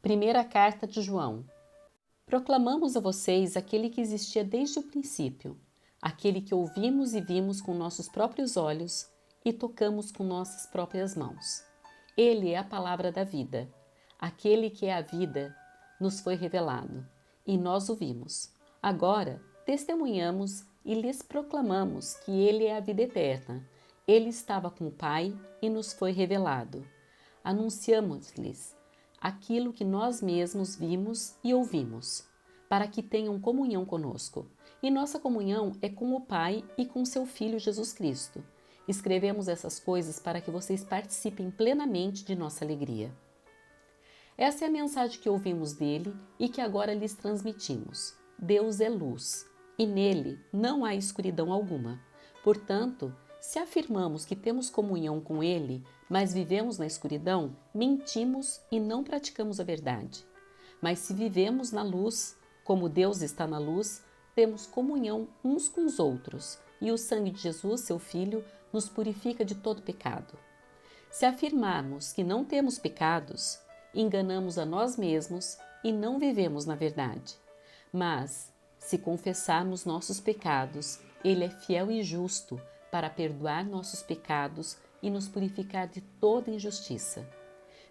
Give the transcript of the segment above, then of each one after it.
Primeira carta de João. Proclamamos a vocês aquele que existia desde o princípio, aquele que ouvimos e vimos com nossos próprios olhos e tocamos com nossas próprias mãos. Ele é a palavra da vida. Aquele que é a vida nos foi revelado, e nós o vimos. Agora, testemunhamos e lhes proclamamos que Ele é a vida eterna. Ele estava com o Pai e nos foi revelado. Anunciamos-lhes aquilo que nós mesmos vimos e ouvimos, para que tenham comunhão conosco. E nossa comunhão é com o Pai e com seu Filho Jesus Cristo. Escrevemos essas coisas para que vocês participem plenamente de nossa alegria. Essa é a mensagem que ouvimos dele e que agora lhes transmitimos. Deus é luz, e nele não há escuridão alguma. Portanto, se afirmamos que temos comunhão com ele, mas vivemos na escuridão, mentimos e não praticamos a verdade. Mas se vivemos na luz, como Deus está na luz, temos comunhão uns com os outros, e o sangue de Jesus, seu Filho, nos purifica de todo pecado. Se afirmarmos que não temos pecados, enganamos a nós mesmos e não vivemos na verdade. Mas, se confessarmos nossos pecados, ele é fiel e justo para perdoar nossos pecados e nos purificar de toda injustiça.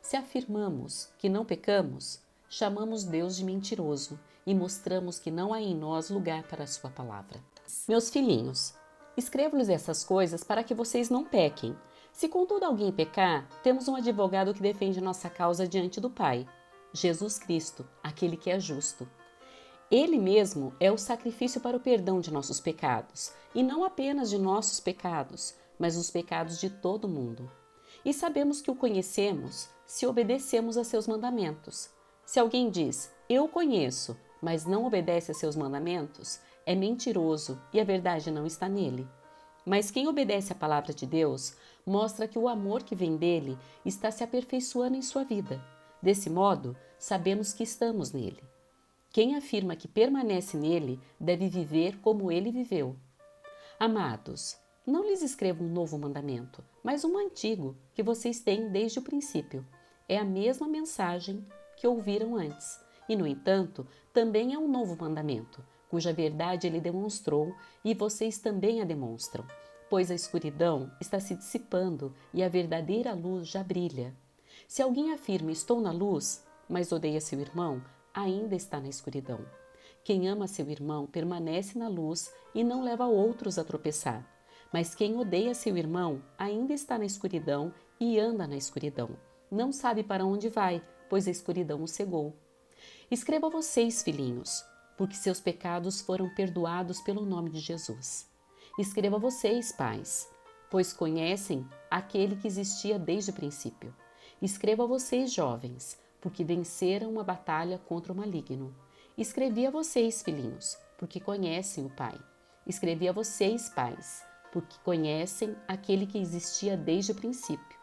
Se afirmamos que não pecamos, chamamos Deus de mentiroso e mostramos que não há em nós lugar para a sua palavra. Meus filhinhos, escrevo-lhes essas coisas para que vocês não pequem. Se contudo alguém pecar, temos um advogado que defende nossa causa diante do Pai, Jesus Cristo, aquele que é justo. Ele mesmo é o sacrifício para o perdão de nossos pecados, e não apenas de nossos pecados, mas os pecados de todo o mundo. E sabemos que o conhecemos se obedecemos a seus mandamentos. Se alguém diz, eu o conheço, mas não obedece a seus mandamentos, é mentiroso e a verdade não está nele. Mas quem obedece à palavra de Deus mostra que o amor que vem dele está se aperfeiçoando em sua vida. Desse modo, sabemos que estamos nele. Quem afirma que permanece nele deve viver como ele viveu. Amados, não lhes escrevo um novo mandamento, mas um antigo que vocês têm desde o princípio. É a mesma mensagem que ouviram antes. E, no entanto, também é um novo mandamento, cuja verdade ele demonstrou e vocês também a demonstram, pois a escuridão está se dissipando e a verdadeira luz já brilha. Se alguém afirma estou na luz, mas odeia seu irmão, ainda está na escuridão. Quem ama seu irmão permanece na luz e não leva outros a tropeçar. Mas quem odeia seu irmão ainda está na escuridão e anda na escuridão. Não sabe para onde vai, pois a escuridão o cegou. Escrevo a vocês, filhinhos, porque seus pecados foram perdoados pelo nome de Jesus. Escrevo a vocês, pais, pois conhecem aquele que existia desde o princípio. Escrevo a vocês, jovens, porque venceram a batalha contra o maligno. Escrevi a vocês, filhinhos, porque conhecem o Pai. Escrevi a vocês, pais, porque conhecem aquele que existia desde o princípio.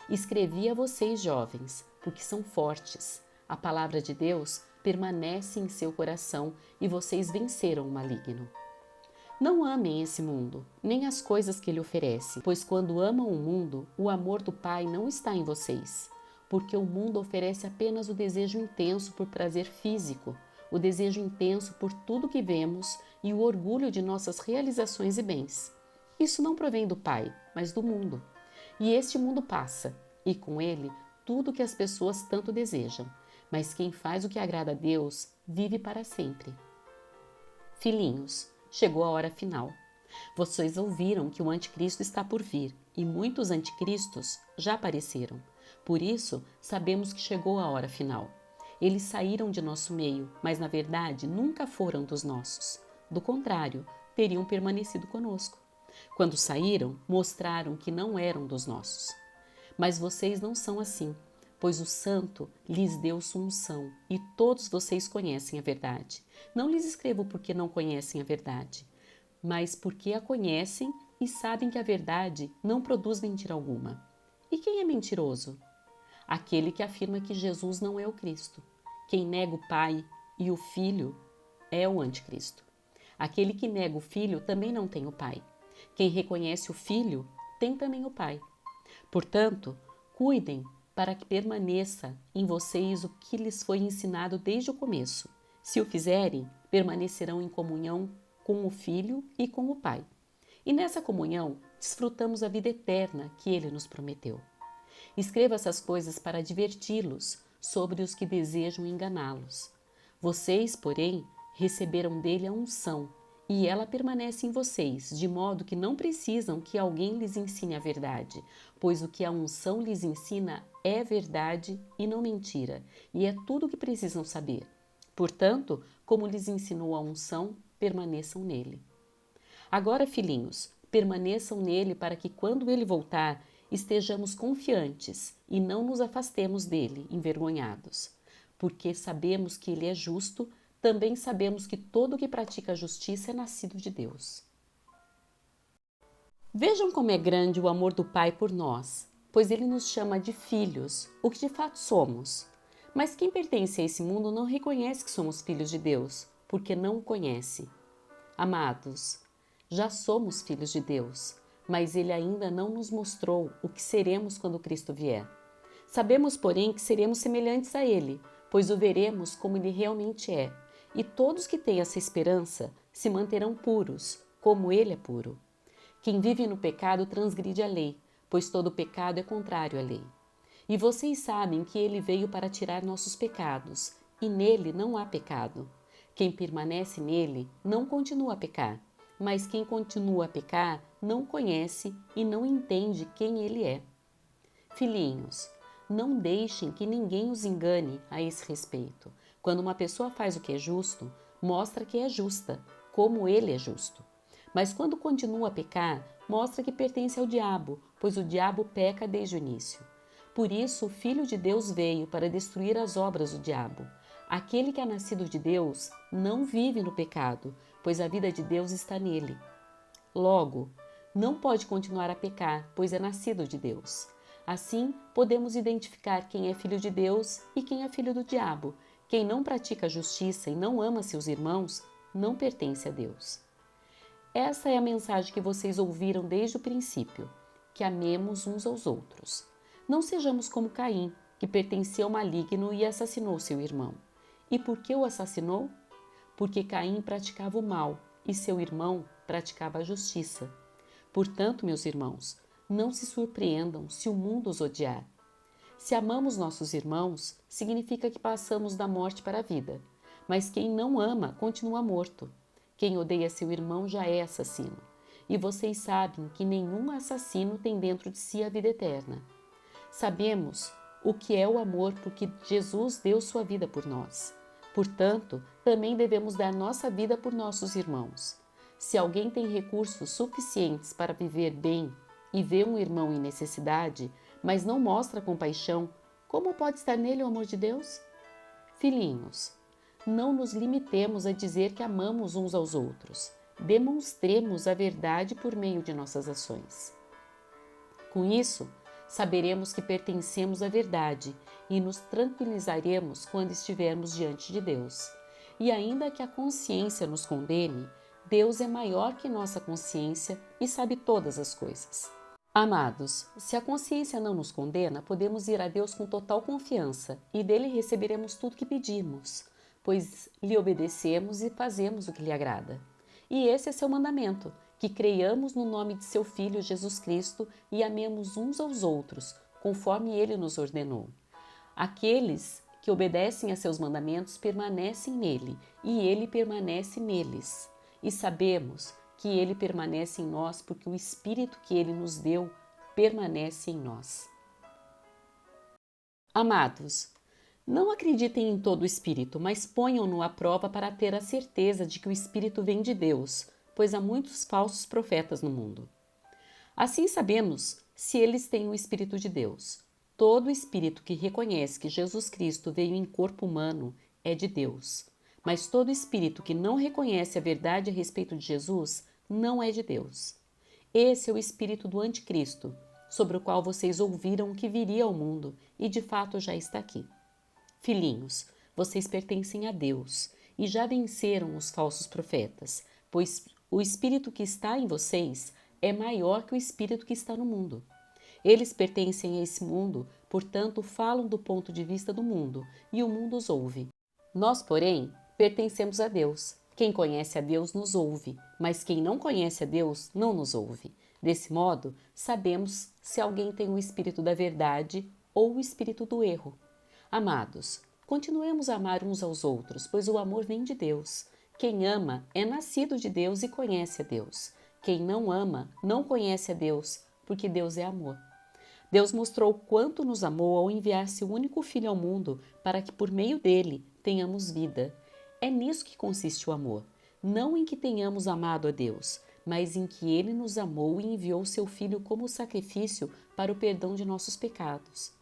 Escrevi a vocês, jovens, porque são fortes. A palavra de Deus permanece em seu coração e vocês venceram o maligno. Não amem esse mundo, nem as coisas que ele oferece, pois quando amam o mundo, o amor do Pai não está em vocês. Porque o mundo oferece apenas o desejo intenso por prazer físico, o desejo intenso por tudo que vemos e o orgulho de nossas realizações e bens. Isso não provém do Pai, mas do mundo. E este mundo passa, e com ele tudo que as pessoas tanto desejam. Mas quem faz o que agrada a Deus vive para sempre. Filhinhos, chegou a hora final. Vocês ouviram que o anticristo está por vir, e muitos anticristos já apareceram. Por isso, sabemos que chegou a hora final. Eles saíram de nosso meio, mas na verdade nunca foram dos nossos. Do contrário, teriam permanecido conosco. Quando saíram, mostraram que não eram dos nossos. Mas vocês não são assim, pois o Santo lhes deu sua unção, e todos vocês conhecem a verdade. Não lhes escrevo porque não conhecem a verdade, mas porque a conhecem e sabem que a verdade não produz mentira alguma. E quem é mentiroso? Aquele que afirma que Jesus não é o Cristo. Quem nega o Pai e o Filho é o anticristo. Aquele que nega o Filho também não tem o Pai. Quem reconhece o Filho tem também o Pai. Portanto, cuidem para que permaneça em vocês o que lhes foi ensinado desde o começo. Se o fizerem, permanecerão em comunhão com o Filho e com o Pai. E nessa comunhão, desfrutamos a vida eterna que Ele nos prometeu. Escreva essas coisas para adverti-los sobre os que desejam enganá-los. Vocês, porém, receberam dele a unção, e ela permanece em vocês, de modo que não precisam que alguém lhes ensine a verdade, pois o que a unção lhes ensina é verdade e não mentira, e é tudo o que precisam saber. Portanto, como lhes ensinou a unção, permaneçam nele. Agora, filhinhos, permaneçam nele para que, quando ele voltar, estejamos confiantes e não nos afastemos dele, envergonhados. Porque sabemos que ele é justo, também sabemos que todo que pratica a justiça é nascido de Deus. Vejam como é grande o amor do Pai por nós, pois ele nos chama de filhos, o que de fato somos. Mas quem pertence a esse mundo não reconhece que somos filhos de Deus, porque não o conhece. Amados, já somos filhos de Deus, mas ele ainda não nos mostrou o que seremos quando Cristo vier. Sabemos, porém, que seremos semelhantes a ele, pois o veremos como ele realmente é. E todos que têm essa esperança se manterão puros, como ele é puro. Quem vive no pecado transgride a lei, pois todo pecado é contrário à lei. E vocês sabem que ele veio para tirar nossos pecados, e nele não há pecado. Quem permanece nele não continua a pecar, mas quem continua a pecar não conhece e não entende quem ele é. Filhinhos, não deixem que ninguém os engane a esse respeito. Quando uma pessoa faz o que é justo, mostra que é justa, como ele é justo. Mas quando continua a pecar, mostra que pertence ao diabo, pois o diabo peca desde o início. Por isso, o Filho de Deus veio para destruir as obras do diabo. Aquele que é nascido de Deus não vive no pecado, pois a vida de Deus está nele. Logo, não pode continuar a pecar, pois é nascido de Deus. Assim, podemos identificar quem é filho de Deus e quem é filho do diabo. Quem não pratica a justiça e não ama seus irmãos, não pertence a Deus. Essa é a mensagem que vocês ouviram desde o princípio, que amemos uns aos outros. Não sejamos como Caim, que pertencia ao maligno e assassinou seu irmão. E por que o assassinou? Porque Caim praticava o mal e seu irmão praticava a justiça. Portanto, meus irmãos, não se surpreendam se o mundo os odiar. Se amamos nossos irmãos, significa que passamos da morte para a vida. Mas quem não ama continua morto. Quem odeia seu irmão já é assassino. E vocês sabem que nenhum assassino tem dentro de si a vida eterna. Sabemos o que é o amor porque Jesus deu sua vida por nós. Portanto, também devemos dar nossa vida por nossos irmãos. Se alguém tem recursos suficientes para viver bem e vê um irmão em necessidade, mas não mostra compaixão, como pode estar nele o amor de Deus? Filhinhos, não nos limitemos a dizer que amamos uns aos outros. Demonstremos a verdade por meio de nossas ações. Com isso, saberemos que pertencemos à verdade e nos tranquilizaremos quando estivermos diante de Deus. E ainda que a consciência nos condene, Deus é maior que nossa consciência e sabe todas as coisas. Amados, se a consciência não nos condena, podemos ir a Deus com total confiança e dele receberemos tudo que pedimos, pois lhe obedecemos e fazemos o que lhe agrada. E esse é seu mandamento, que creiamos no nome de seu Filho Jesus Cristo e amemos uns aos outros, conforme ele nos ordenou. Aqueles que obedecem a seus mandamentos permanecem nele e ele permanece neles. E sabemos que ele permanece em nós porque o Espírito que ele nos deu permanece em nós. Amados, não acreditem em todo o Espírito, mas ponham-no à prova para ter a certeza de que o Espírito vem de Deus, pois há muitos falsos profetas no mundo. Assim sabemos se eles têm o Espírito de Deus. Todo espírito que reconhece que Jesus Cristo veio em corpo humano é de Deus. Mas todo espírito que não reconhece a verdade a respeito de Jesus não é de Deus. Esse é o espírito do anticristo, sobre o qual vocês ouviram que viria ao mundo e de fato já está aqui. Filhinhos, vocês pertencem a Deus e já venceram os falsos profetas, pois o espírito que está em vocês é maior que o espírito que está no mundo. Eles pertencem a esse mundo, portanto falam do ponto de vista do mundo, e o mundo os ouve. Nós, porém, pertencemos a Deus. Quem conhece a Deus nos ouve, mas quem não conhece a Deus não nos ouve. Desse modo, sabemos se alguém tem o espírito da verdade ou o espírito do erro. Amados, continuemos a amar uns aos outros, pois o amor vem de Deus. Quem ama é nascido de Deus e conhece a Deus. Quem não ama não conhece a Deus, porque Deus é amor. Deus mostrou quanto nos amou ao enviar seu único Filho ao mundo para que por meio dele tenhamos vida. É nisso que consiste o amor, não em que tenhamos amado a Deus, mas em que ele nos amou e enviou seu Filho como sacrifício para o perdão de nossos pecados.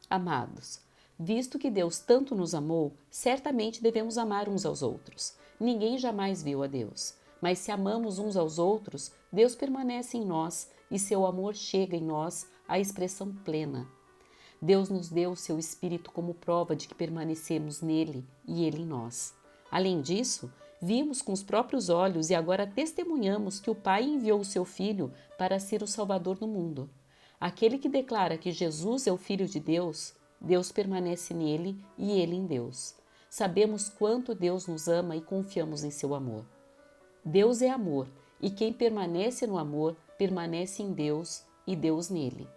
Amados, visto que Deus tanto nos amou, certamente devemos amar uns aos outros. Ninguém jamais viu a Deus. Mas se amamos uns aos outros, Deus permanece em nós e seu amor chega em nós à expressão plena. Deus nos deu o seu Espírito como prova de que permanecemos nele e ele em nós. Além disso, vimos com os próprios olhos e agora testemunhamos que o Pai enviou o seu Filho para ser o Salvador do mundo. Aquele que declara que Jesus é o Filho de Deus, Deus permanece nele e ele em Deus. Sabemos quanto Deus nos ama e confiamos em seu amor. Deus é amor, e quem permanece no amor, permanece em Deus e Deus nele.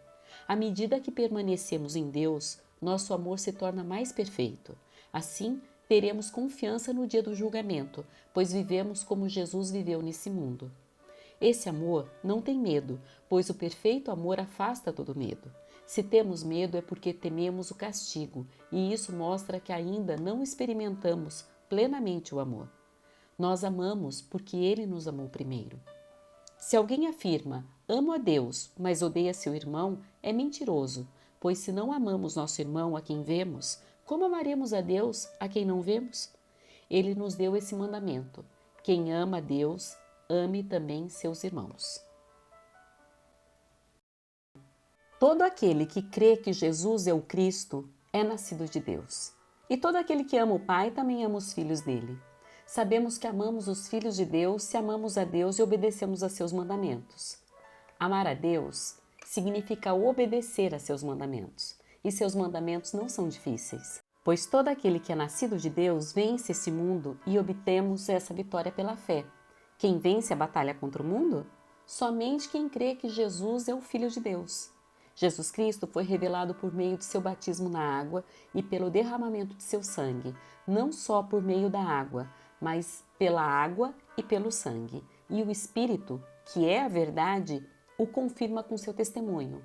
À medida que permanecemos em Deus, nosso amor se torna mais perfeito. Assim, teremos confiança no dia do julgamento, pois vivemos como Jesus viveu nesse mundo. Esse amor não tem medo, pois o perfeito amor afasta todo medo. Se temos medo é porque tememos o castigo, e isso mostra que ainda não experimentamos plenamente o amor. Nós amamos porque ele nos amou primeiro. Se alguém afirma, amo a Deus, mas odeia seu irmão, é mentiroso, pois se não amamos nosso irmão a quem vemos, como amaremos a Deus a quem não vemos? Ele nos deu esse mandamento: quem ama a Deus, ame também seus irmãos. Todo aquele que crê que Jesus é o Cristo é nascido de Deus. E todo aquele que ama o Pai também ama os filhos dele. Sabemos que amamos os filhos de Deus se amamos a Deus e obedecemos a seus mandamentos. Amar a Deus significa obedecer a seus mandamentos, e seus mandamentos não são difíceis, pois todo aquele que é nascido de Deus vence esse mundo e obtemos essa vitória pela fé. Quem vence a batalha contra o mundo? Somente quem crê que Jesus é o Filho de Deus. Jesus Cristo foi revelado por meio de seu batismo na água e pelo derramamento de seu sangue, não só por meio da água, mas pela água e pelo sangue. E o Espírito, que é a verdade, o confirma com seu testemunho.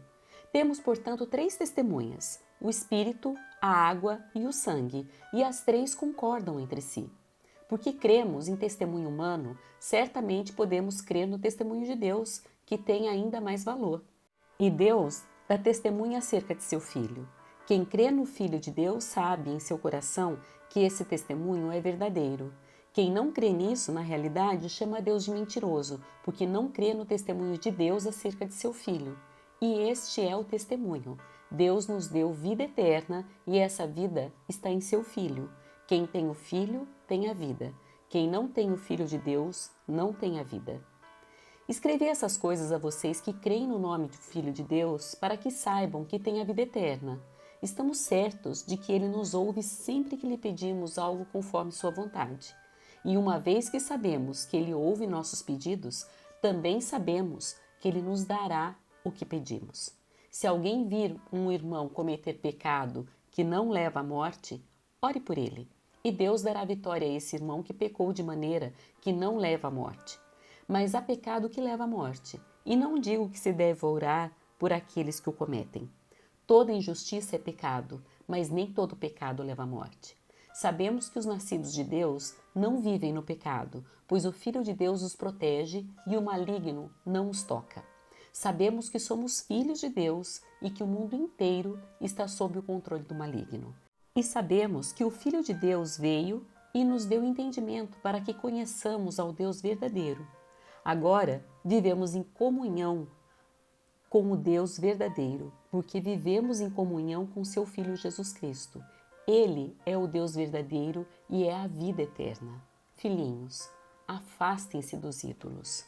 Temos, portanto, 3 testemunhas: o Espírito, a água e o sangue, e as 3 concordam entre si. Porque cremos em testemunho humano, certamente podemos crer no testemunho de Deus, que tem ainda mais valor. E Deus dá testemunha acerca de seu Filho. Quem crê no Filho de Deus sabe em seu coração que esse testemunho é verdadeiro. Quem não crê nisso, na realidade, chama Deus de mentiroso, porque não crê no testemunho de Deus acerca de seu Filho. E este é o testemunho. Deus nos deu vida eterna e essa vida está em seu Filho. Quem tem o Filho tem a vida. Quem não tem o Filho de Deus não tem a vida. Escrevi essas coisas a vocês que creem no nome do Filho de Deus para que saibam que têm a vida eterna. Estamos certos de que Ele nos ouve sempre que lhe pedimos algo conforme sua vontade. E uma vez que sabemos que Ele ouve nossos pedidos, também sabemos que Ele nos dará o que pedimos. Se alguém vir um irmão cometer pecado que não leva à morte, ore por ele, e Deus dará vitória a esse irmão que pecou de maneira que não leva à morte. Mas há pecado que leva à morte, e não digo que se deve orar por aqueles que o cometem. Toda injustiça é pecado, mas nem todo pecado leva à morte. Sabemos que os nascidos de Deus não vivem no pecado, pois o Filho de Deus os protege e o maligno não os toca. Sabemos que somos filhos de Deus e que o mundo inteiro está sob o controle do maligno. E sabemos que o Filho de Deus veio e nos deu entendimento para que conheçamos ao Deus verdadeiro. Agora vivemos em comunhão com o Deus verdadeiro, porque vivemos em comunhão com seu Filho Jesus Cristo. Ele é o Deus verdadeiro e é a vida eterna. Filhinhos, afastem-se dos ídolos.